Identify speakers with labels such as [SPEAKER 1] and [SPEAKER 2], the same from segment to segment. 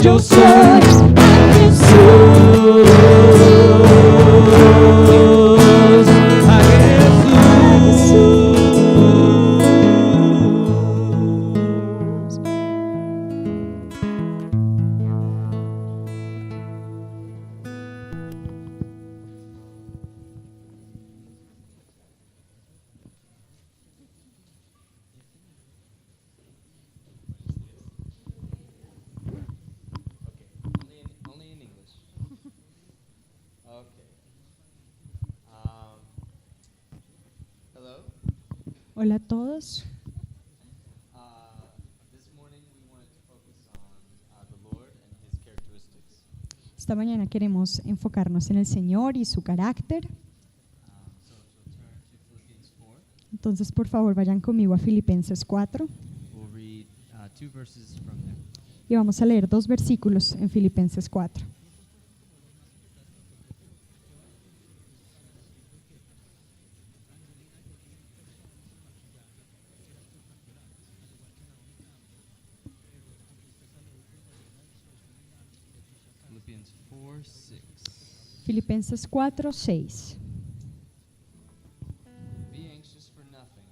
[SPEAKER 1] yo soy a Jesús. Hola a todos.
[SPEAKER 2] This morning we wanted to focus on the Lord and His characteristics.
[SPEAKER 1] Esta mañana queremos enfocarnos en el Señor y su carácter.
[SPEAKER 2] So turn to Philippians 4.
[SPEAKER 1] Entonces, por favor, vayan conmigo a Filipenses 4
[SPEAKER 2] We'll read two verses from there.
[SPEAKER 1] y vamos a leer 2 versículos en Filipenses 4.
[SPEAKER 2] Philippians 4:6.
[SPEAKER 1] Filipenses 4, 6.
[SPEAKER 2] Be anxious for nothing,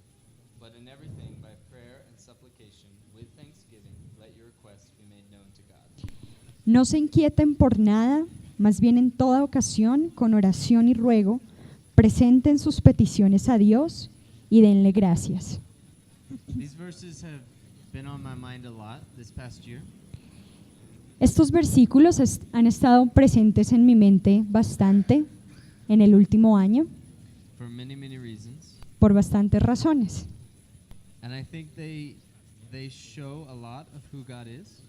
[SPEAKER 2] but in everything by prayer and supplication with thanksgiving let your requests be made known to God.
[SPEAKER 1] No se inquieten por nada, más bien en toda ocasión, con oración y ruego, presenten sus peticiones a Dios y denle gracias.
[SPEAKER 2] These verses have been on my mind a lot this past year.
[SPEAKER 1] Estos versículos han estado presentes en mi mente bastante en el último año
[SPEAKER 2] For many reasons.
[SPEAKER 1] por bastantes razones.
[SPEAKER 2] And I think they show a lot of who God is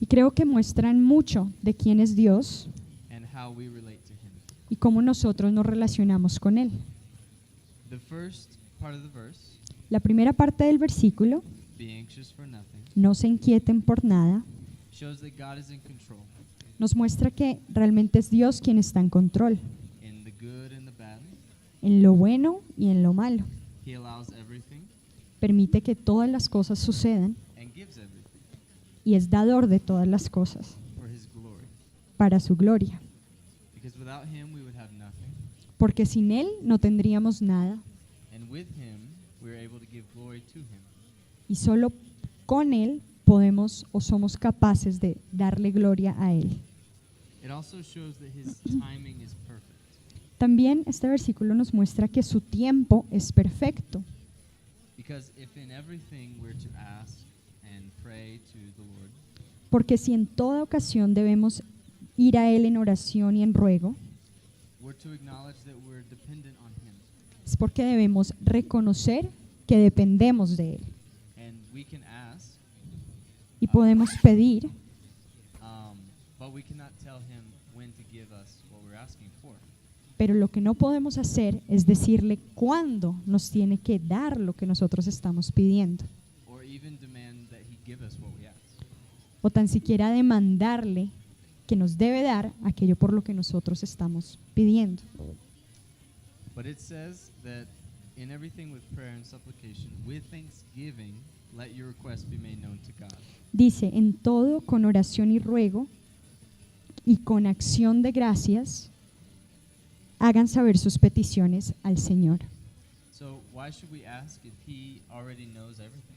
[SPEAKER 1] Y creo que muestran mucho de quién es Dios
[SPEAKER 2] and how we relate to Him.
[SPEAKER 1] y cómo nosotros nos relacionamos con Él.
[SPEAKER 2] The first part of the verse,
[SPEAKER 1] La primera parte del versículo,
[SPEAKER 2] be anxious for nothing,
[SPEAKER 1] no se inquieten por nada,
[SPEAKER 2] shows that God is in control
[SPEAKER 1] nos muestra que realmente es Dios quien está en control,
[SPEAKER 2] in the good and the bad.
[SPEAKER 1] en lo bueno y en lo malo.
[SPEAKER 2] He allows everything
[SPEAKER 1] Permite que todas las cosas sucedan
[SPEAKER 2] and gives everything
[SPEAKER 1] y es dador de todas las cosas
[SPEAKER 2] for His glory.
[SPEAKER 1] para su gloria.
[SPEAKER 2] Because without Him, we would have nothing.
[SPEAKER 1] Porque sin Él no tendríamos nada
[SPEAKER 2] And with Him, we are able to give glory to Him.
[SPEAKER 1] y solo con Él podemos o somos capaces de darle gloria a Él.
[SPEAKER 2] It also shows that His timing is perfect.
[SPEAKER 1] También este versículo nos muestra que su tiempo es perfecto.
[SPEAKER 2] Because if in everything we're to ask and pray to the Lord,
[SPEAKER 1] Porque si en toda ocasión debemos ir a Él en oración y en ruego,
[SPEAKER 2] we're to acknowledge that we're dependent on Him.
[SPEAKER 1] es porque debemos reconocer que dependemos de Él.
[SPEAKER 2] And we can ask,
[SPEAKER 1] Y podemos pedir,
[SPEAKER 2] but we cannot tell Him when to give us what we're asking for.
[SPEAKER 1] pero lo que no podemos hacer es decirle cuándo nos tiene que dar lo que nosotros estamos pidiendo.
[SPEAKER 2] Or even demand that He give us what we ask.
[SPEAKER 1] O tan siquiera demandarle que nos debe dar aquello por lo que nosotros estamos pidiendo.
[SPEAKER 2] But it says that in everything with prayer and supplication, with thanksgiving, let your requests be made known to God.
[SPEAKER 1] Dice, en todo con oración y ruego y con acción de gracias, hagan saber sus peticiones al Señor.
[SPEAKER 2] So why should we ask if He already knows everything?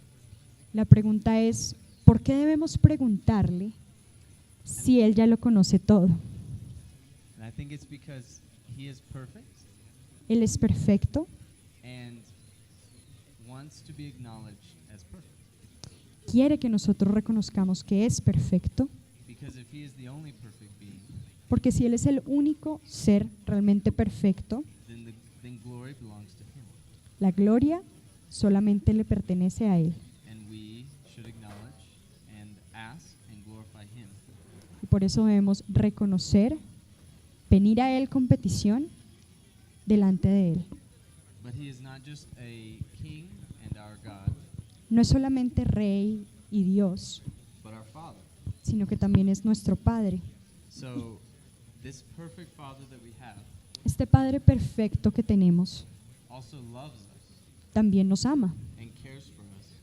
[SPEAKER 1] La pregunta es, ¿por qué debemos preguntarle si Él ya lo conoce todo?
[SPEAKER 2] And I think it's because He is perfect
[SPEAKER 1] Él es perfecto,
[SPEAKER 2] and wants to be acknowledged as perfect.
[SPEAKER 1] quiere que nosotros reconozcamos que es perfecto,
[SPEAKER 2] Because if He is the only perfect being,
[SPEAKER 1] porque si Él es el único ser realmente perfecto,
[SPEAKER 2] then glory belongs to Him.
[SPEAKER 1] la gloria solamente le pertenece a Él.
[SPEAKER 2] And we should acknowledge and ask and glorify Him.
[SPEAKER 1] Y por eso debemos reconocer, venir a Él con petición delante de Él.
[SPEAKER 2] But He is not just a king and our God,
[SPEAKER 1] No es solamente Rey y Dios,
[SPEAKER 2] but our Father.
[SPEAKER 1] sino que también es nuestro Padre.
[SPEAKER 2] So this perfect Father that we have
[SPEAKER 1] Este Padre perfecto que tenemos
[SPEAKER 2] also loves us
[SPEAKER 1] también nos ama
[SPEAKER 2] and cares for us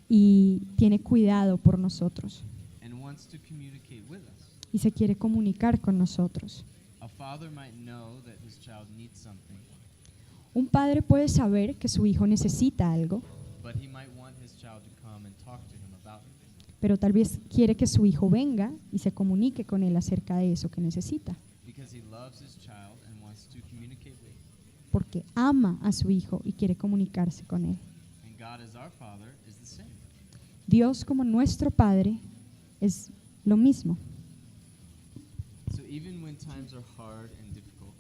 [SPEAKER 1] y tiene cuidado por nosotros
[SPEAKER 2] and wants to communicate with us.
[SPEAKER 1] y se quiere comunicar con nosotros.
[SPEAKER 2] A father might know that his child needs something,
[SPEAKER 1] Un padre puede saber que su hijo necesita algo,
[SPEAKER 2] but he might want his child to come and talk to him about it.
[SPEAKER 1] pero tal vez quiere que su hijo venga y se comunique con él acerca de eso que necesita,
[SPEAKER 2] Because he loves his child and wants to communicate with him.
[SPEAKER 1] porque ama a su hijo y quiere comunicarse con él.
[SPEAKER 2] And God as our Father is the same.
[SPEAKER 1] Dios como nuestro Padre es lo mismo.
[SPEAKER 2] So even when times are hard and difficult,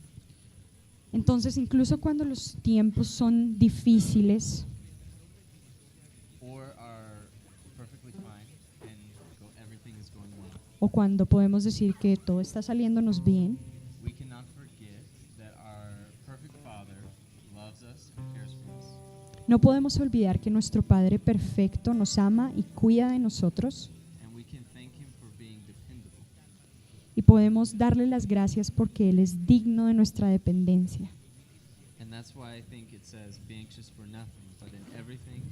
[SPEAKER 1] Entonces, incluso cuando los tiempos son difíciles, o cuando podemos decir que todo está saliéndonos bien,
[SPEAKER 2] we cannot forget that our perfect Father loves us and cares for us.
[SPEAKER 1] no podemos olvidar que nuestro Padre perfecto nos ama y cuida de nosotros,
[SPEAKER 2] And we can thank Him for being dependable.
[SPEAKER 1] y podemos darle las gracias porque Él es digno de nuestra dependencia.
[SPEAKER 2] And that's why I think it says, be anxious for nothing, but in everything,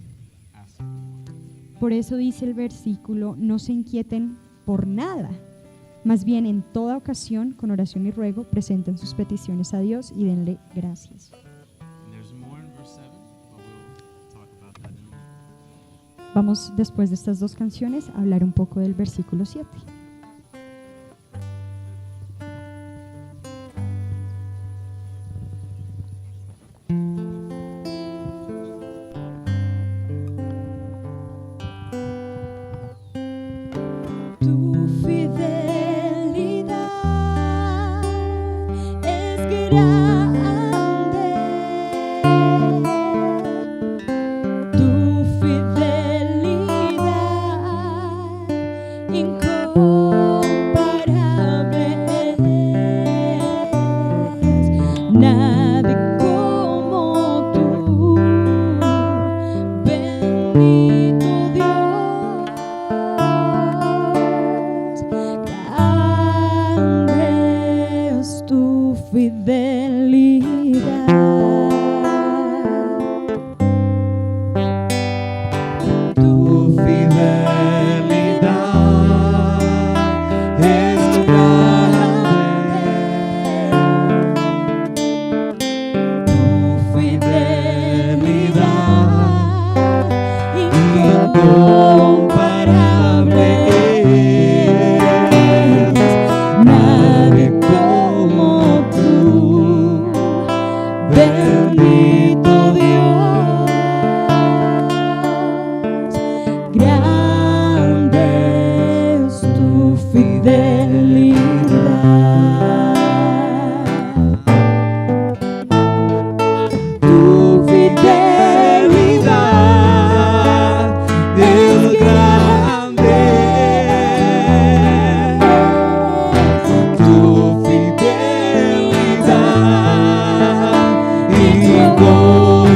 [SPEAKER 2] ask for the Lord.
[SPEAKER 1] Por eso dice el versículo, no se inquieten por nada, más bien en toda ocasión, con oración y ruego, presenten sus peticiones a Dios y denle gracias.
[SPEAKER 2] And there's more in verse 7, but we'll talk about that in a minute.
[SPEAKER 1] Vamos después de estas dos canciones a hablar un poco del versículo 7. Tu fidelidad es grande, tu fidelidad incomparable es, nadie como tú, bendito Dios. Grande es tu fidelidad.
[SPEAKER 3] Tu fidelidad es grande. Tu fidelidad incomparable es, nadie como tú, bendito Dios. Grande es tu fidelidad. Tu fidelidad es grande. Tu fidelidad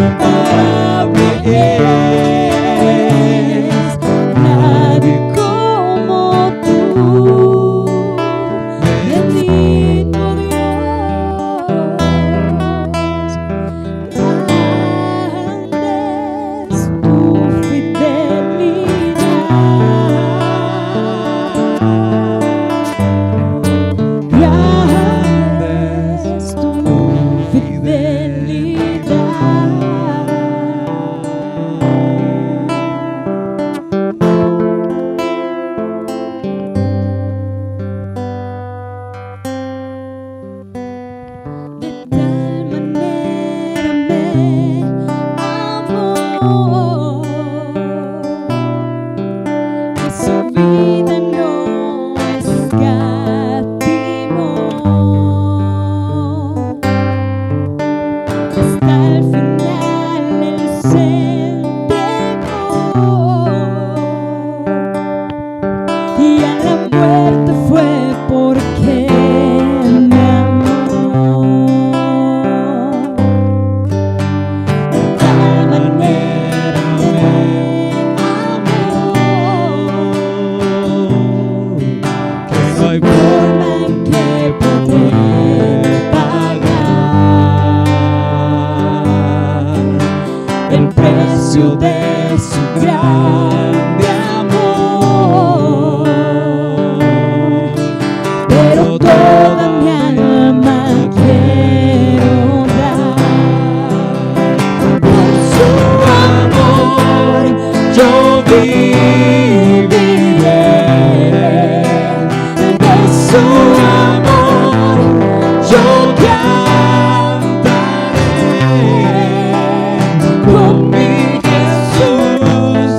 [SPEAKER 3] incomparable es, nadie como tú, bendito Dios. Grande es tu fidelidad. Grande es tu De tal manera me amó, que su vida no escatimó. Hasta el final Él se entregó, y a la muerte fue porque me amó. De tal manera me amó, que soy forma en que poder pagar el precio de su grande amor. Pero toda mi alma quiero dar por su amor. Yo viviré de su amor. Yo cantaré con mi Jesús,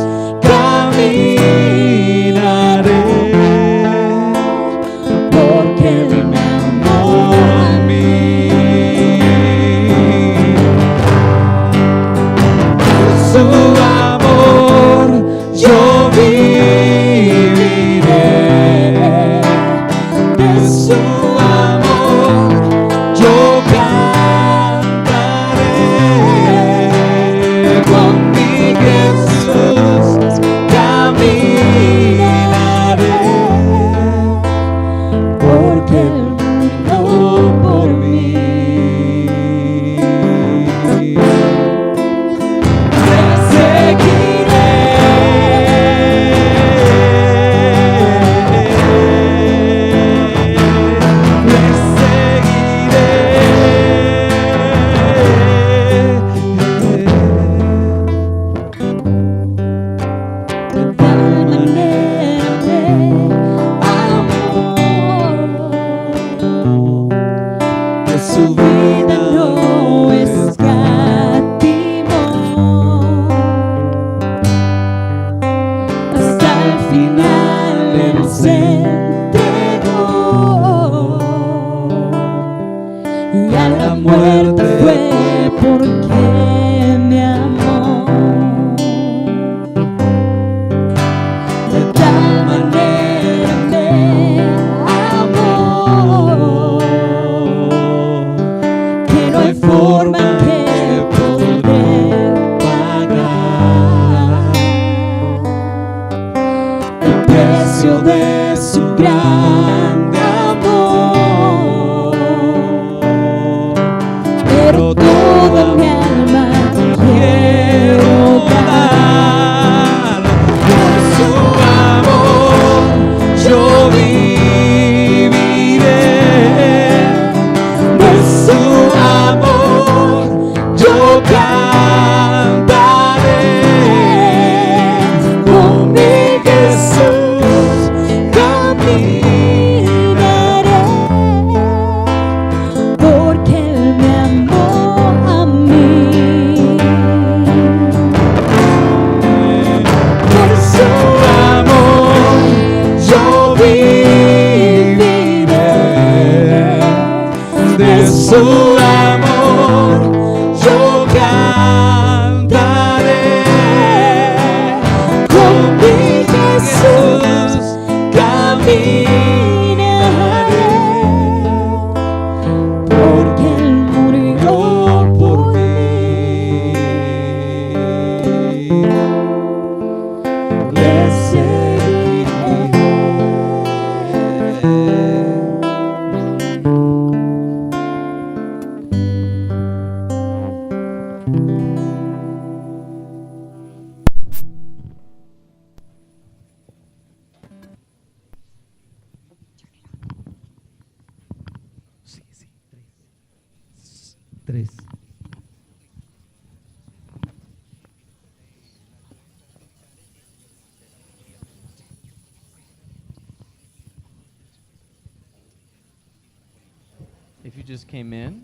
[SPEAKER 2] just came in,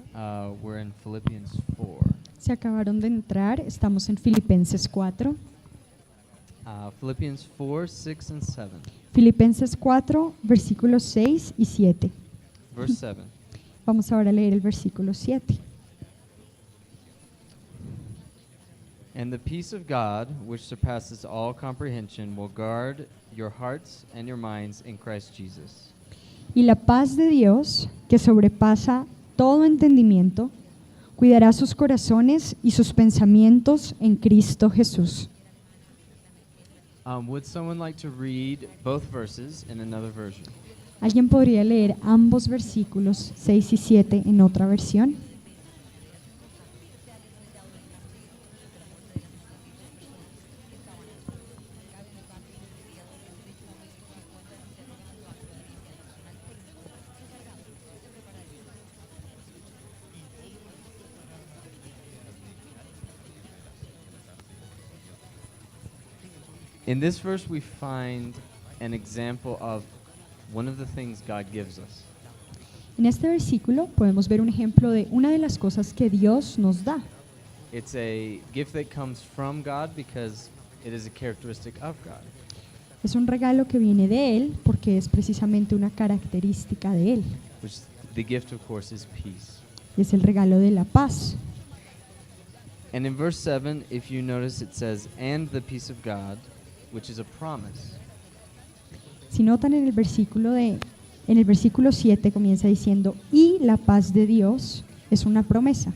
[SPEAKER 2] we're in Philippians 4.
[SPEAKER 1] Se acabaron de entrar, estamos en Filipenses 4.
[SPEAKER 2] Philippians 4, 6, and 7.
[SPEAKER 1] Filipenses 4, versículos 6 y 7.
[SPEAKER 2] Verse 7.
[SPEAKER 1] Vamos ahora a leer el versículo 7.
[SPEAKER 2] And the peace of God, which surpasses all comprehension, will guard your hearts and your minds in Christ Jesus.
[SPEAKER 1] Y la paz de Dios, que sobrepasa todo entendimiento, cuidará sus corazones y sus pensamientos en Cristo Jesús.
[SPEAKER 2] Would someone like to read both verses in another version?
[SPEAKER 1] ¿Alguien podría leer ambos versículos 6 y 7 en otra versión?
[SPEAKER 2] In this verse, we find an example of one of the things God gives us.
[SPEAKER 1] En este versículo podemos ver un ejemplo de una de las cosas que Dios nos da.
[SPEAKER 2] It's a gift that comes from God because it is a characteristic of God.
[SPEAKER 1] Es un regalo que viene de Él porque es precisamente una característica de Él.
[SPEAKER 2] Which the gift, of course, is peace.
[SPEAKER 1] Y es el regalo de la paz.
[SPEAKER 2] And in verse 7, if you notice, it says, and the peace of God, which is a promise.
[SPEAKER 1] Si notan en el versículo 7 comienza diciendo, y la paz de Dios es una promesa.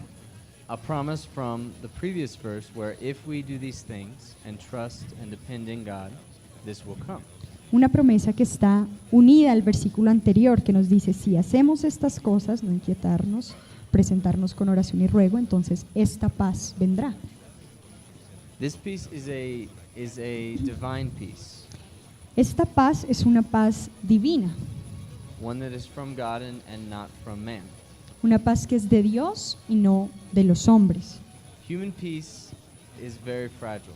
[SPEAKER 2] A promise from the previous verse where if we do these things and trust and depend in God, this will come.
[SPEAKER 1] Una promesa que está unida al versículo anterior que nos dice, si hacemos estas cosas, no inquietarnos, presentarnos con oración y ruego, entonces esta paz vendrá.
[SPEAKER 2] This peace is a divine peace,
[SPEAKER 1] Esta paz es una paz divina,
[SPEAKER 2] one that is from God and not from man.
[SPEAKER 1] una paz que es de Dios y no de los hombres.
[SPEAKER 2] Human peace is very fragile.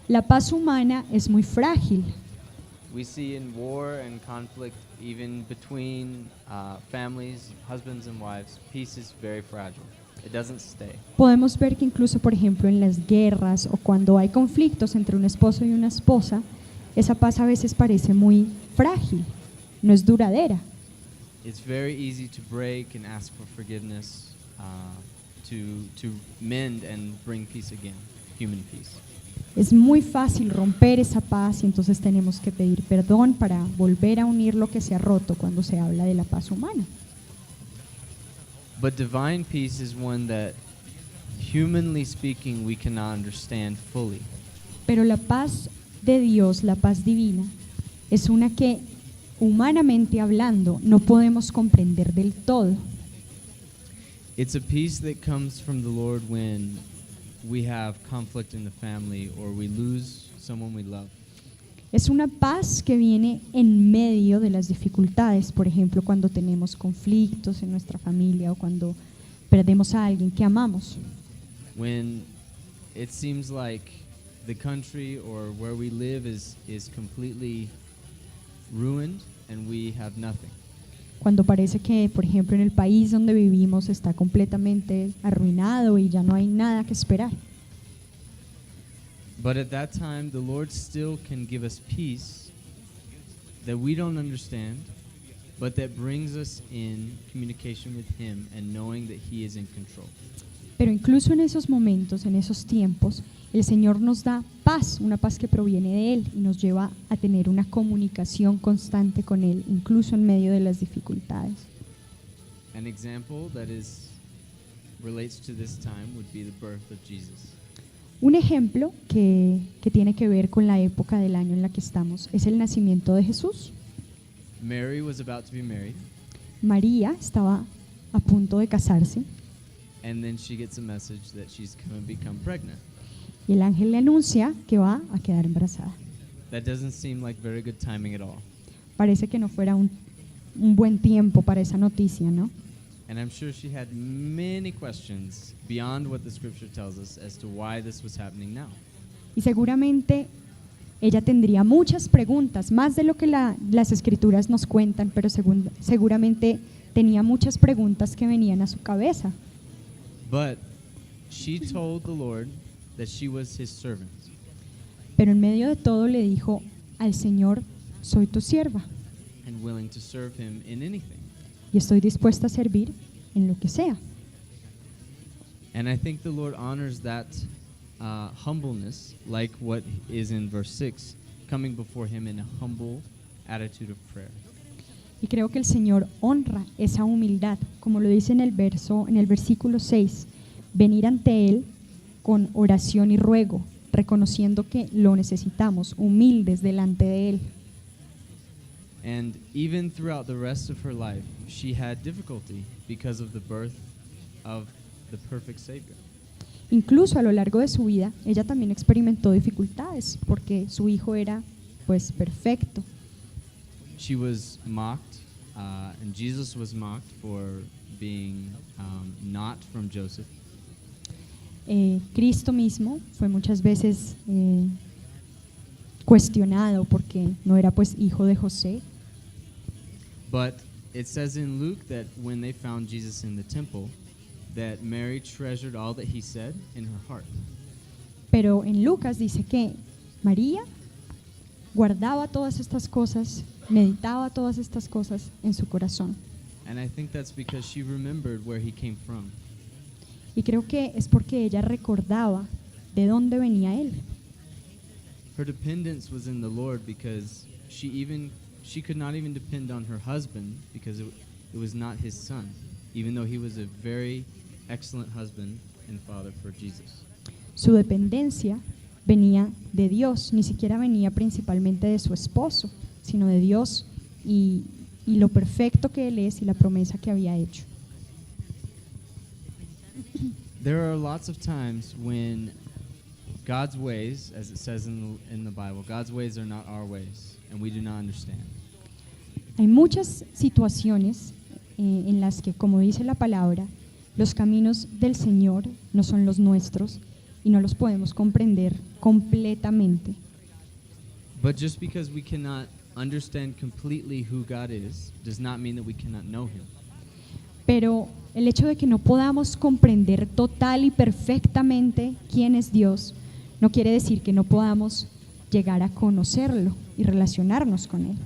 [SPEAKER 1] La paz humana es muy frágil.
[SPEAKER 2] We see in war and conflict, even between families, husbands and wives, peace is very fragile. It doesn't stay.
[SPEAKER 1] Podemos ver que incluso, por ejemplo, en las guerras o cuando hay conflictos entre un esposo y una esposa, esa paz a veces parece muy frágil, no es duradera.
[SPEAKER 2] It's very easy to break and ask for forgiveness, to mend and bring peace again, human peace.
[SPEAKER 1] Es muy fácil romper esa paz y entonces tenemos que pedir perdón para volver a unir lo que se ha roto cuando se habla de la paz humana.
[SPEAKER 2] But divine peace is one that, humanly speaking, we cannot understand fully.
[SPEAKER 1] Pero la paz de Dios, la paz divina, es una que humanamente hablando no podemos comprender del todo.
[SPEAKER 2] It's a peace that comes from the Lord when we have conflict in the family or we lose someone we love.
[SPEAKER 1] Es una paz que viene en medio de las dificultades, por ejemplo, cuando tenemos conflictos en nuestra familia o cuando perdemos a alguien que amamos.
[SPEAKER 2] When it seems like the country or where we live is completely ruined and we have nothing.
[SPEAKER 1] Cuando parece que, por ejemplo, en el país donde vivimos está completamente arruinado y ya no hay nada que esperar.
[SPEAKER 2] But at that time, the Lord still can give us peace that we don't understand, but that brings us in communication with Him and knowing that He is in control.
[SPEAKER 1] Pero incluso en esos momentos, en esos tiempos, el Señor nos da paz, una paz que proviene de Él y nos lleva a tener una comunicación constante con Él, incluso en medio de las dificultades.
[SPEAKER 2] An example that relates to this time would be the birth of Jesus.
[SPEAKER 1] Un ejemplo que tiene que ver con la época del año en la que estamos es el nacimiento de Jesús.
[SPEAKER 2] Mary was about to be married,
[SPEAKER 1] María estaba a punto de casarse
[SPEAKER 2] and then she gets a message that she's going to become pregnant.
[SPEAKER 1] y el ángel le anuncia que va a quedar embarazada.
[SPEAKER 2] That doesn't seem like very good timing at all.
[SPEAKER 1] Parece que no fuera un buen tiempo para esa noticia, ¿no?
[SPEAKER 2] And I'm sure she had many questions beyond what the scripture tells us as to why this was happening now.
[SPEAKER 1] Y seguramente ella tendría muchas preguntas, más de lo que las escrituras nos cuentan, pero seguramente tenía muchas preguntas que venían a su cabeza,
[SPEAKER 2] But she told the Lord that she was his servant.
[SPEAKER 1] pero en medio de todo le dijo al Señor, soy tu sierva
[SPEAKER 2] And willing to serve him in anything.
[SPEAKER 1] y estoy dispuesta a servir en lo que sea.
[SPEAKER 2] And I think the Lord honors that humbleness, like what is in verse 6, coming before him in a humble attitude of prayer.
[SPEAKER 1] Y creo que el Señor honra esa humildad, como lo dice en el versículo 6, venir ante Él con oración y ruego, reconociendo que lo necesitamos, humildes delante de Él.
[SPEAKER 2] And even throughout the rest of her life, she had difficulty because of the birth of the perfect Savior.
[SPEAKER 1] Incluso a lo largo de su vida, ella también experimentó dificultades, porque su hijo era pues perfecto.
[SPEAKER 2] She was mocked, and Jesus was mocked for being not from Joseph.
[SPEAKER 1] Cristo mismo fue muchas veces cuestionado porque no era pues hijo de José.
[SPEAKER 2] But it says in Luke that when they found Jesus in the temple, that Mary treasured all that he said in her heart.
[SPEAKER 1] Pero en Lucas dice que María guardaba todas estas cosas, meditaba todas estas cosas en su corazón.
[SPEAKER 2] And I think that's because she remembered where he came from.
[SPEAKER 1] Y creo que es porque ella recordaba de dónde venía él.
[SPEAKER 2] Her dependence was in the Lord because she could not even depend on her husband because it was not his son, even though he was a very excellent husband and father for Jesus.
[SPEAKER 1] Su dependencia venía de Dios, ni siquiera venía principalmente de su esposo, sino de Dios y lo perfecto que Él es y la promesa que había hecho.
[SPEAKER 2] There are lots of times when God's ways, as it says in the Bible, God's ways are not our ways, and we do not understand.
[SPEAKER 1] Hay muchas situaciones en las que, como dice la palabra, los caminos del Señor no son los nuestros y no los podemos comprender completamente.
[SPEAKER 2] But just because we cannot understand completely who God is, does not mean that we cannot know Him.
[SPEAKER 1] Pero el hecho de que no podamos comprender total y perfectamente quién es Dios, no quiere decir que no podamos llegar a conocerlo y relacionarnos con Él.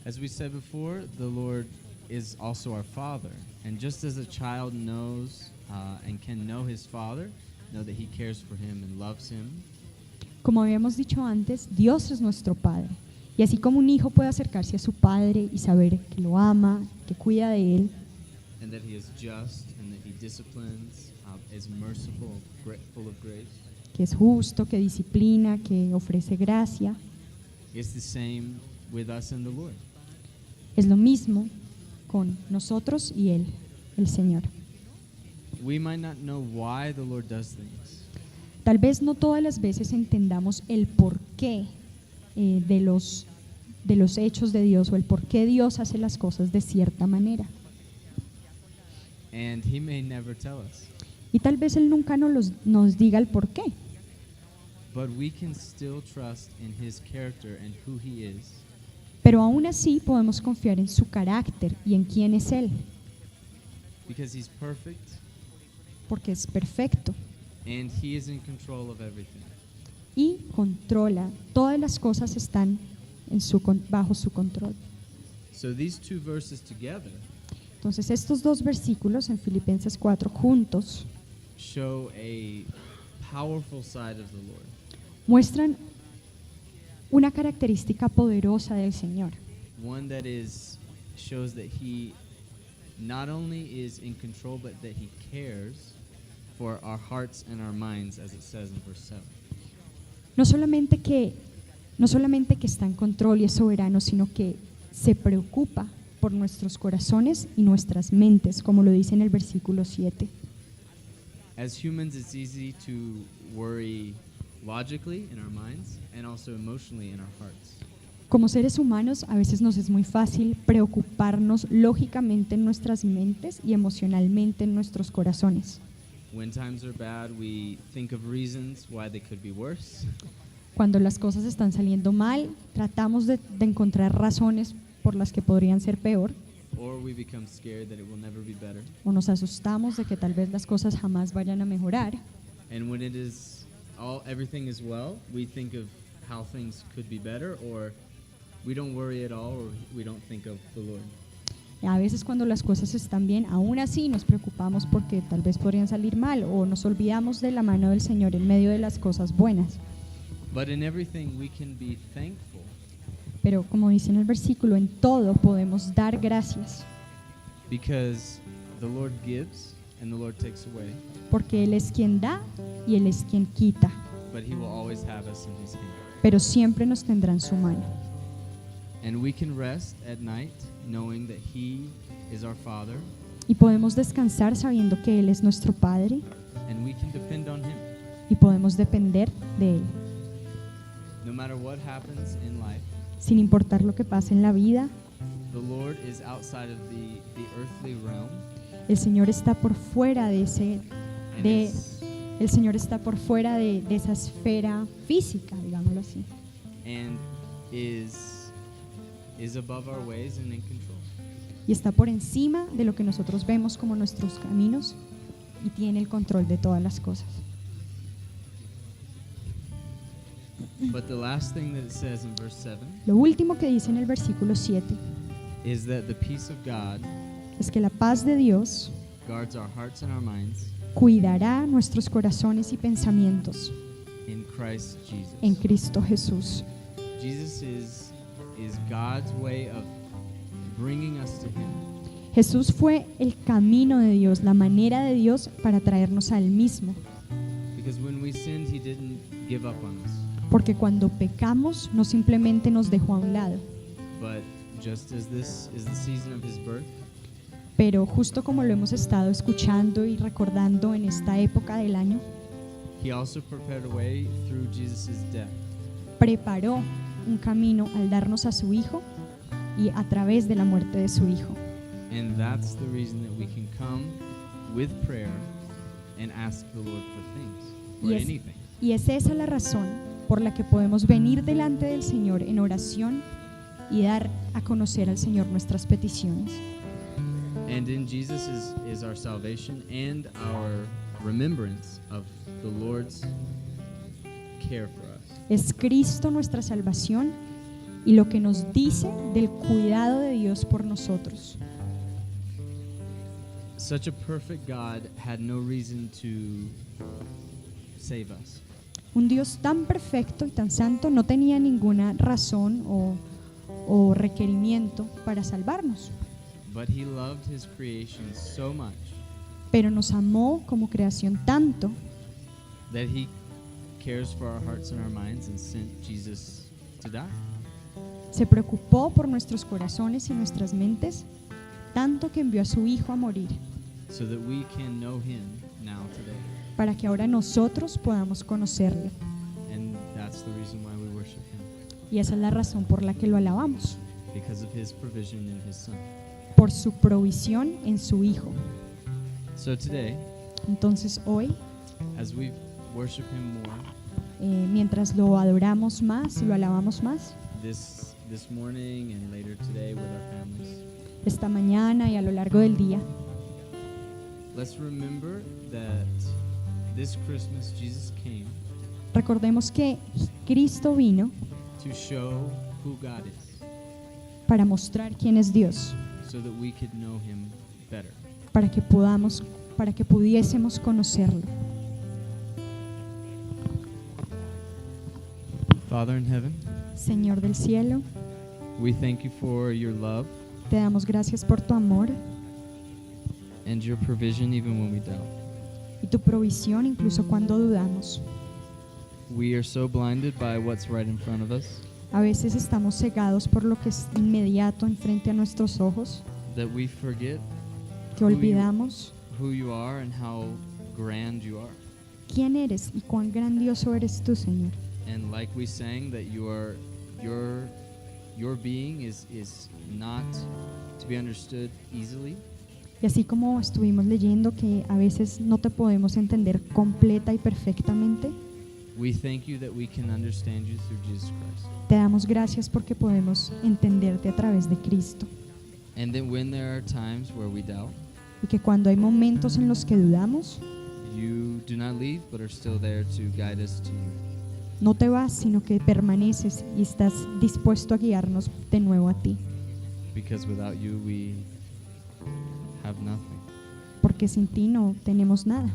[SPEAKER 2] As we said before, the Lord is also our Father. And just as a child knows and can know his father, know that he cares for him and loves him,
[SPEAKER 1] Como habíamos dicho antes, Dios es nuestro Padre. Y así como un hijo puede acercarse a su padre y saber que lo ama, que cuida de él,
[SPEAKER 2] and that he is just and that he disciplines, is merciful, full of grace,
[SPEAKER 1] que es justo, que disciplina, que ofrece gracia,
[SPEAKER 2] it's the same with us and the Lord.
[SPEAKER 1] es lo mismo con nosotros y Él, el Señor.
[SPEAKER 2] We might not know why the Lord does things,
[SPEAKER 1] Tal vez no todas las veces entendamos el porqué de los hechos de Dios o el por qué Dios hace las cosas de cierta manera.
[SPEAKER 2] and he may never tell us.
[SPEAKER 1] Y tal vez Él nunca nos diga el por qué.
[SPEAKER 2] But we can still trust in his character and who he is,
[SPEAKER 1] Pero aún así podemos confiar en su carácter y en quién es Él,
[SPEAKER 2] because he's perfect
[SPEAKER 1] porque es perfecto
[SPEAKER 2] and he is in control of everything.
[SPEAKER 1] y controla. Todas las cosas están bajo su control.
[SPEAKER 2] So these two verses together
[SPEAKER 1] Entonces estos dos versículos en Filipenses 4 juntos
[SPEAKER 2] show a powerful side of the Lord.
[SPEAKER 1] muestran una característica poderosa del Señor.
[SPEAKER 2] One that shows that he not only is in control, but that he cares for our hearts and our minds, as it says in verse 7.
[SPEAKER 1] No solamente que está en control y es soberano, sino que se preocupa por nuestros corazones y nuestras mentes, como lo dice en el versículo 7.
[SPEAKER 2] As humans, it's easy to worry logically in our minds and also emotionally in our hearts.
[SPEAKER 1] Como seres humanos, a veces nos es muy fácil preocuparnos lógicamente en nuestras mentes y emocionalmente en nuestros corazones.
[SPEAKER 2] When times are bad, we think of reasons why they could be worse.
[SPEAKER 1] Cuando las cosas están saliendo mal, tratamos de encontrar razones por las que podrían ser peor.
[SPEAKER 2] or we become scared that it will never be better.
[SPEAKER 1] o nos asustamos de que tal vez las cosas jamás vayan a mejorar.
[SPEAKER 2] And when it is everything is well, we think of how things could be better, or we don't worry at all, or we don't think of the Lord.
[SPEAKER 1] Y a veces cuando las cosas están bien, aún así nos preocupamos porque tal vez podrían salir mal o nos olvidamos de la mano del Señor en medio de las cosas buenas.
[SPEAKER 2] But in everything we can be thankful
[SPEAKER 1] Pero como dice en el versículo, en todo podemos dar gracias,
[SPEAKER 2] because the Lord gives and the Lord takes away,
[SPEAKER 1] porque Él es quien da y Él es quien quita,
[SPEAKER 2] but He will always have us in His hand.
[SPEAKER 1] pero siempre nos tendrá en su mano.
[SPEAKER 2] And we can rest at night knowing that He is our Father,
[SPEAKER 1] Y podemos descansar sabiendo que Él es nuestro Padre
[SPEAKER 2] and we can depend on Him.
[SPEAKER 1] y podemos depender de Él.
[SPEAKER 2] No matter what happens in life,
[SPEAKER 1] Sin importar lo que pase en la vida,
[SPEAKER 2] the Lord is outside of the earthly realm,
[SPEAKER 1] el Señor está por fuera de ese,
[SPEAKER 2] and
[SPEAKER 1] de,
[SPEAKER 2] is,
[SPEAKER 1] el Señor está por fuera de esa esfera física, digámoslo así,
[SPEAKER 2] and is above our ways and in control.
[SPEAKER 1] y está por encima de lo que nosotros vemos como nuestros caminos y tiene el control de todas las cosas.
[SPEAKER 2] But the last thing that it says in verse 7
[SPEAKER 1] Lo último que dice en el versículo 7
[SPEAKER 2] is that the peace of God
[SPEAKER 1] es que la paz de Dios
[SPEAKER 2] guards our hearts and our minds
[SPEAKER 1] cuidará nuestros corazones y pensamientos
[SPEAKER 2] in Christ Jesus.
[SPEAKER 1] en Cristo Jesús.
[SPEAKER 2] Jesus is God's way of bringing us to Him.
[SPEAKER 1] Jesús fue el camino de Dios, la manera de Dios para traernos a Él mismo.
[SPEAKER 2] Because when we sinned, He didn't give up on us.
[SPEAKER 1] Porque cuando pecamos, no simplemente nos dejó a un lado,
[SPEAKER 2] But just as this is the season of His birth,
[SPEAKER 1] pero justo como lo hemos estado escuchando y recordando en esta época del año,
[SPEAKER 2] He also prepared a way through Jesus' death.
[SPEAKER 1] preparó un camino al darnos a su Hijo y a través de la muerte de su Hijo.
[SPEAKER 2] And that's the reason that we can come with prayer and ask the Lord for things, for
[SPEAKER 1] Y es,
[SPEAKER 2] anything.
[SPEAKER 1] y es esa la razón por la que podemos venir delante del Señor en oración y dar a conocer al Señor nuestras peticiones.
[SPEAKER 2] And in Jesus is our salvation and our remembrance of the Lord's care for us.
[SPEAKER 1] Es Cristo nuestra salvación y lo que nos dice del cuidado de Dios por nosotros.
[SPEAKER 2] Such a perfect God had no reason to save us.
[SPEAKER 1] Un Dios tan perfecto y tan santo no tenía ninguna razón o requerimiento para salvarnos,
[SPEAKER 2] But He loved His creation so much
[SPEAKER 1] pero nos amó como creación tanto
[SPEAKER 2] that He cares for our hearts and our minds and sent Jesus to die.
[SPEAKER 1] se preocupó por nuestros corazones y nuestras mentes, tanto que envió a su Hijo a morir,
[SPEAKER 2] So that we can know Him now today.
[SPEAKER 1] para que ahora nosotros podamos conocerle.
[SPEAKER 2] And that's the reason why we worship Him,
[SPEAKER 1] Y esa es la razón por la que lo alabamos,
[SPEAKER 2] because of His provision in His Son.
[SPEAKER 1] por su provisión en su Hijo.
[SPEAKER 2] So today,
[SPEAKER 1] Entonces hoy,
[SPEAKER 2] as we worship Him more,
[SPEAKER 1] mientras lo adoramos más, lo alabamos más,
[SPEAKER 2] this morning and later today with our families,
[SPEAKER 1] esta mañana y a lo largo del día,
[SPEAKER 2] let's remember that this Christmas Jesus came
[SPEAKER 1] recordemos que Cristo vino
[SPEAKER 2] to show who God is,
[SPEAKER 1] para mostrar quién es Dios,
[SPEAKER 2] so that we could know Him better.
[SPEAKER 1] para que pudiésemos conocerlo.
[SPEAKER 2] Father in heaven,
[SPEAKER 1] Señor del cielo,
[SPEAKER 2] we thank You for Your love
[SPEAKER 1] te damos gracias por tu amor
[SPEAKER 2] and Your provision even when we doubt.
[SPEAKER 1] y tu provisión incluso cuando dudamos.
[SPEAKER 2] We are so blinded by what's right in front of us
[SPEAKER 1] A veces estamos cegados por lo que es inmediato enfrente a nuestros ojos,
[SPEAKER 2] that we forget
[SPEAKER 1] que olvidamos
[SPEAKER 2] who You are and how grand You are.
[SPEAKER 1] quién eres y cuán grandioso eres tú, Señor.
[SPEAKER 2] And like we sang, that your being is not to be understood easily.
[SPEAKER 1] Y así como estuvimos leyendo que a veces no te podemos entender completa y perfectamente,
[SPEAKER 2] We thank You that we can understand You through Jesus Christ.
[SPEAKER 1] te damos gracias porque podemos entenderte a través de Cristo.
[SPEAKER 2] And then when there are times where we doubt,
[SPEAKER 1] y que cuando hay momentos en los que dudamos,
[SPEAKER 2] you do not leave, but are still there to guide us to you.
[SPEAKER 1] no te vas, sino que permaneces y estás dispuesto a guiarnos de nuevo a ti,
[SPEAKER 2] Because without you, we have nothing.
[SPEAKER 1] porque sin ti no tenemos nada.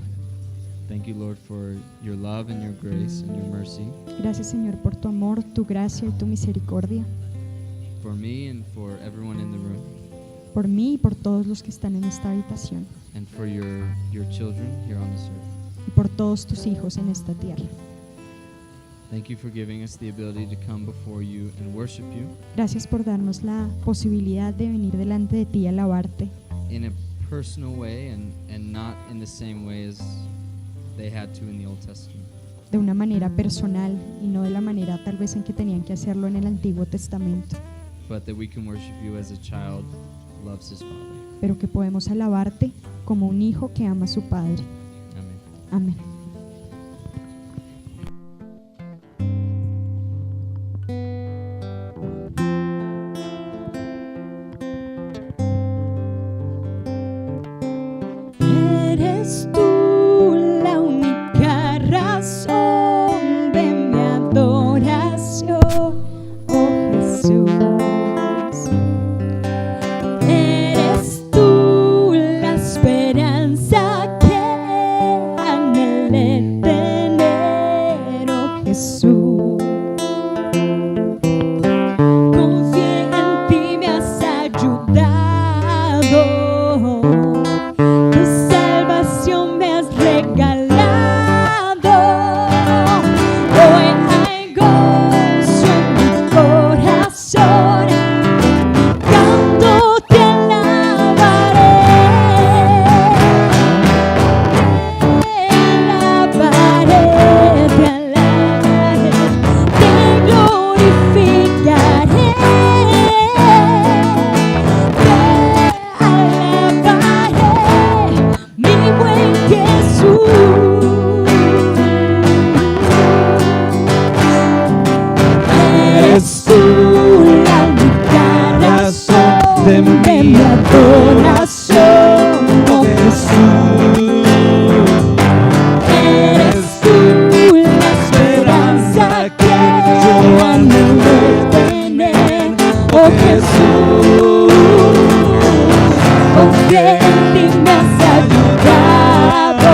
[SPEAKER 2] Thank you, Lord, for your love and your grace and your mercy
[SPEAKER 1] Gracias, Señor, por tu amor, tu gracia y tu misericordia,
[SPEAKER 2] for me and for everyone in the room,
[SPEAKER 1] por mí y por todos los que están en esta habitación,
[SPEAKER 2] and for your children here on this earth.
[SPEAKER 1] y por todos tus hijos en esta tierra.
[SPEAKER 2] Thank you for giving us the ability to come before you and worship you
[SPEAKER 1] Gracias por darnos la posibilidad de venir delante de ti y alabarte
[SPEAKER 2] in a personal way and not in the same way as they had to in the Old Testament.
[SPEAKER 1] de una manera personal y no de la manera tal vez en que tenían que hacerlo en el Antiguo Testamento,
[SPEAKER 2] But that we can worship you as a child loves his father.
[SPEAKER 1] pero que podemos alabarte como un hijo que ama a su padre.
[SPEAKER 2] Amen.
[SPEAKER 1] Amén.
[SPEAKER 3] Eres tú la única razón de mi adoración, oh Jesús. Eres tú la esperanza que anhelé tener, oh Jesús. Confié en ti, me has ayudado. Tu salvación me has regalado. Hoy hay gozo en mi corazón. Canto te alabaré. Te alabaré, te alabaré. Te glorificaré. Te alabaré, mi buen Jesús. Eres tú la única razón de mi adoración, oh Jesús. Eres tú la esperanza que yo anhelo tener, oh Jesús. Confié en ti, me has ayudado.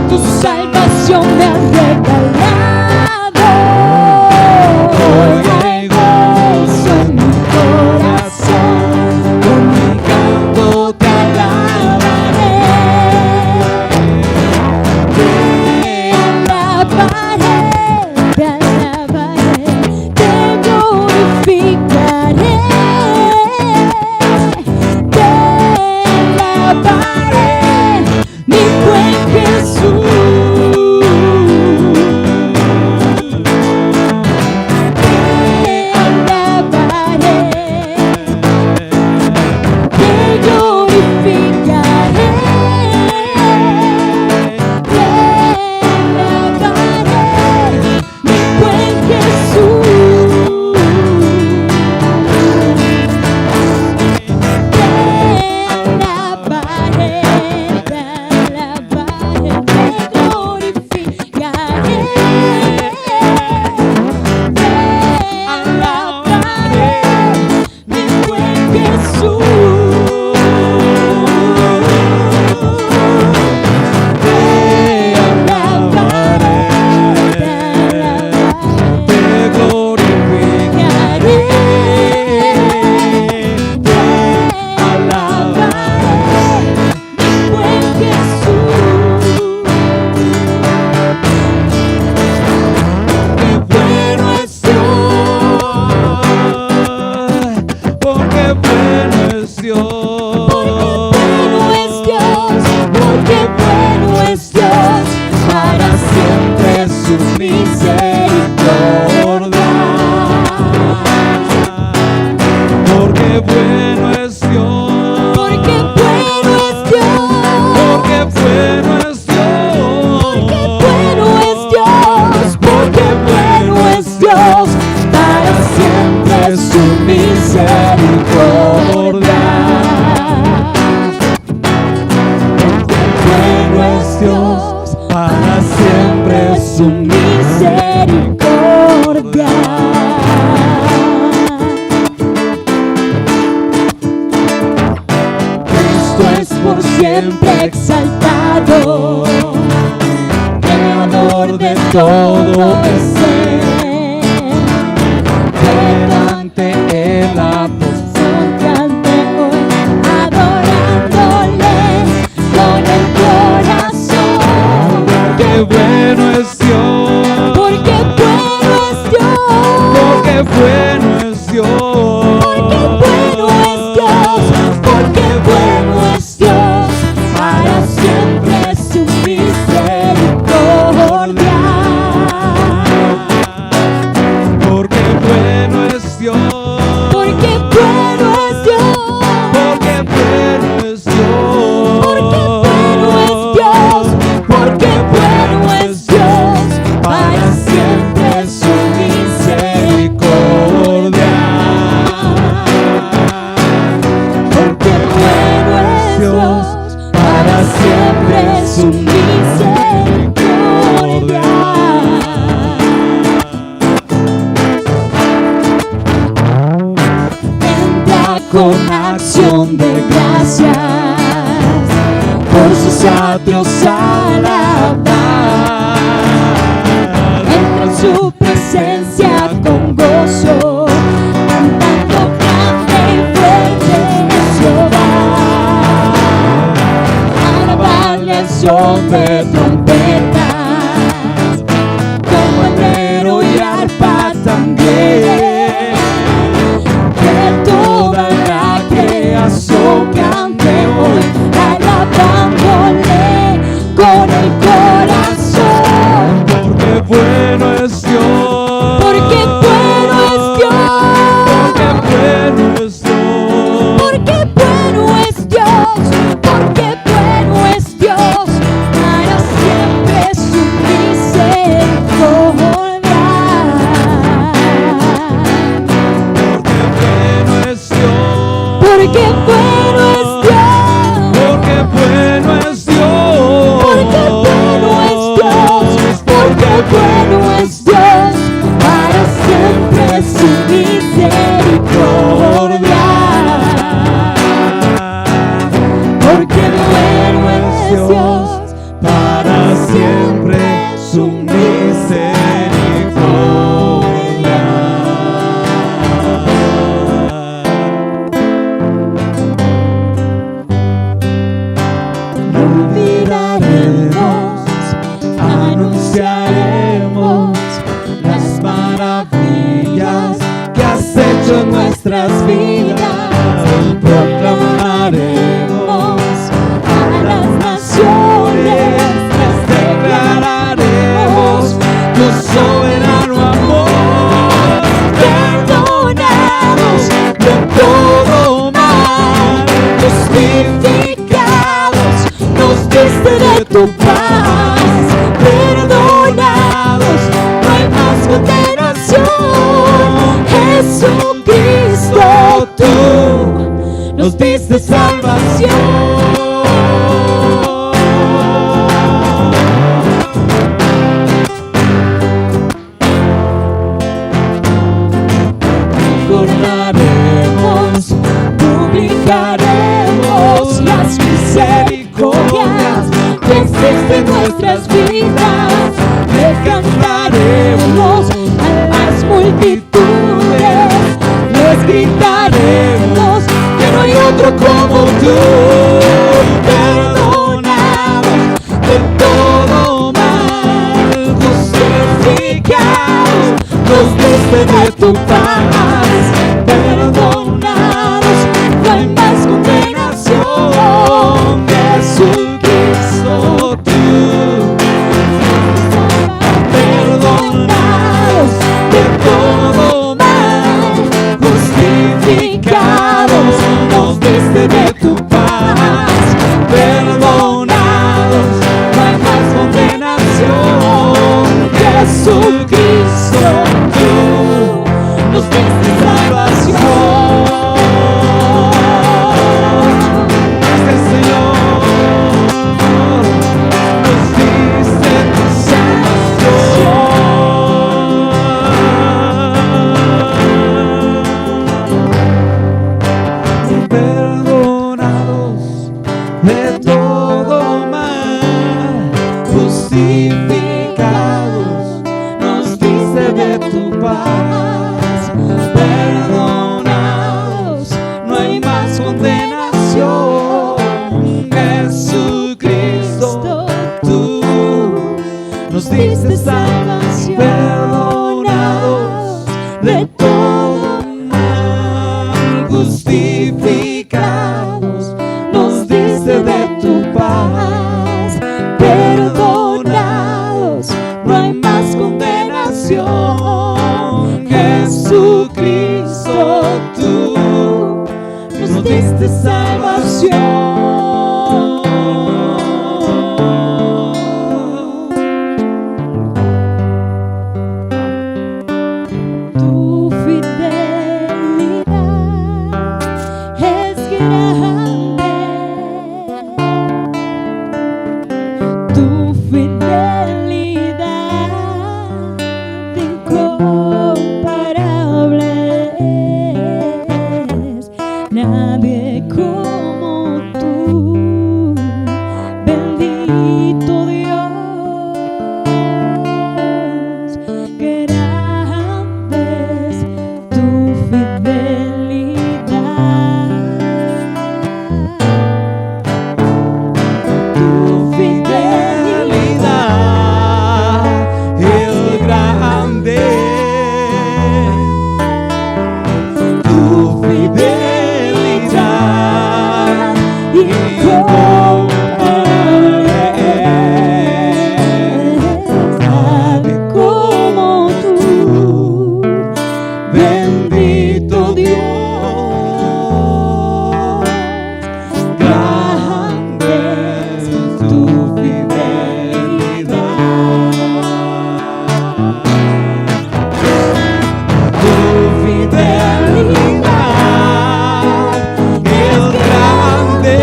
[SPEAKER 3] Tu salvación me has regalado. Hoy hay gozo en mi corazón. Con mi canto te alabaré. Te alabaré, te alabaré. Te glorificaré. Te alabaré, mi buen Jesús. Señor de todo mi ser. Delante el apóstol cante hoy, adorándole con el corazón.
[SPEAKER 4] Porque bueno es Dios,
[SPEAKER 3] Porque bueno es Dios,
[SPEAKER 4] porque bueno es Dios,
[SPEAKER 3] porque bueno es Dios, porque bueno es Dios, para siempre su misericordia.
[SPEAKER 4] porque bueno es Dios,
[SPEAKER 3] Porque bueno es Dios,
[SPEAKER 4] porque bueno es Dios,
[SPEAKER 3] porque bueno es Dios, porque bueno es Dios, para siempre su misericordia. Porque bueno es Dios, para siempre su misericordia. Entra con acción de gracias, por sus atrios alabar. Entra en su presencia con gozo, cantando grande y fuerte es Jehová. Alabarle al son de trompetas, con pandero y arpa también. Que toda la creación cante hoy, alabándole con el corazón.
[SPEAKER 4] porque bueno es Dios,
[SPEAKER 3] Porque bueno es Dios,
[SPEAKER 4] porque bueno es Dios,
[SPEAKER 3] porque bueno es Dios, porque bueno es Dios, para siempre su misericordia.
[SPEAKER 4] porque bueno es Dios,
[SPEAKER 3] Porque bueno es Dios,
[SPEAKER 4] porque bueno es Dios,
[SPEAKER 3] porque bueno es Dios, para siempre su misericordia. Porque bueno es Dios,
[SPEAKER 4] para siempre su
[SPEAKER 3] no olvidaremos, anunciaremos las maravillas que has hecho en nuestras vidas. Proclamaremos a las naciones, les declararemos tu soberano amor. Perdonados de todo mal, justificados, nos diste de tu paz. Perdonados, no hay más condenación. Jesucristo, tú nos diste salvación. Recordaremos, publicaremos las misericordias que existen en nuestras vidas. Le cantaremos a las multitudes, les gritaremos que no hay otro como tú. Perdonados de todo mal, justificados, nos diste de tu paz. Perdonados, no hay más condenación. Jesucristo, tú. Perdonados de todo mal, justificados, nos diste de tu paz. Perdonados, no hay más condenación. Jesucristo, tú nos diste salvación. Este Señor nos diste salvación. Perdonados de todo mal, justificados,
[SPEAKER 4] nos diste salvación, perdonados de todo mal, justificados, nos diste de tu paz, perdonados, no hay más condenación. Jesucristo, tú nos diste salvación.
[SPEAKER 3] Tu fidelidad es grande, tu fidelidad incomparable es, nadie como tú, bendito Dios, grande es tu fidelidad, tu
[SPEAKER 4] Fidelidad es grande, tu fidelidad incomparable es, nadie como tú, bendito Dios, grande es tu fidelidad. Tu fidelidad es grande,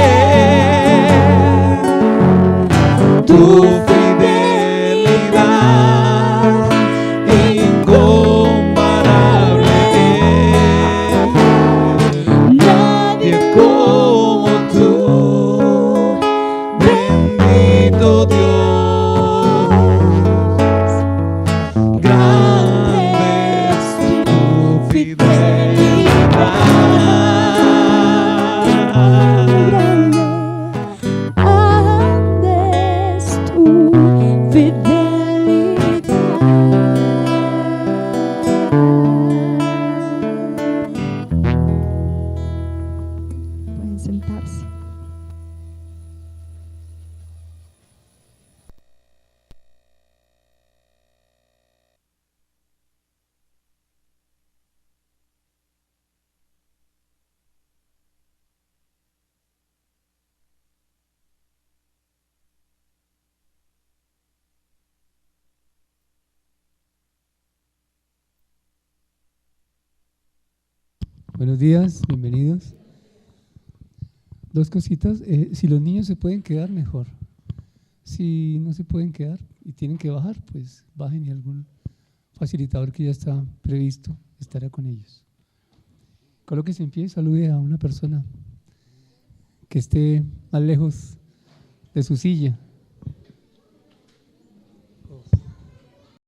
[SPEAKER 4] tu fidelidad incomparable es, nadie como tú, bendito Dios, grande es tu fidelidad.
[SPEAKER 3] grande es tu fidelidad.
[SPEAKER 1] Pueden sentarse.
[SPEAKER 5] Buenos días, bienvenidos. Dos cositas, si los niños se pueden quedar, mejor. Si no se pueden quedar y tienen que bajar, pues bajen y algún facilitador que ya está previsto estará con ellos. Colóquese en pie y salude a una persona que esté más lejos de su silla.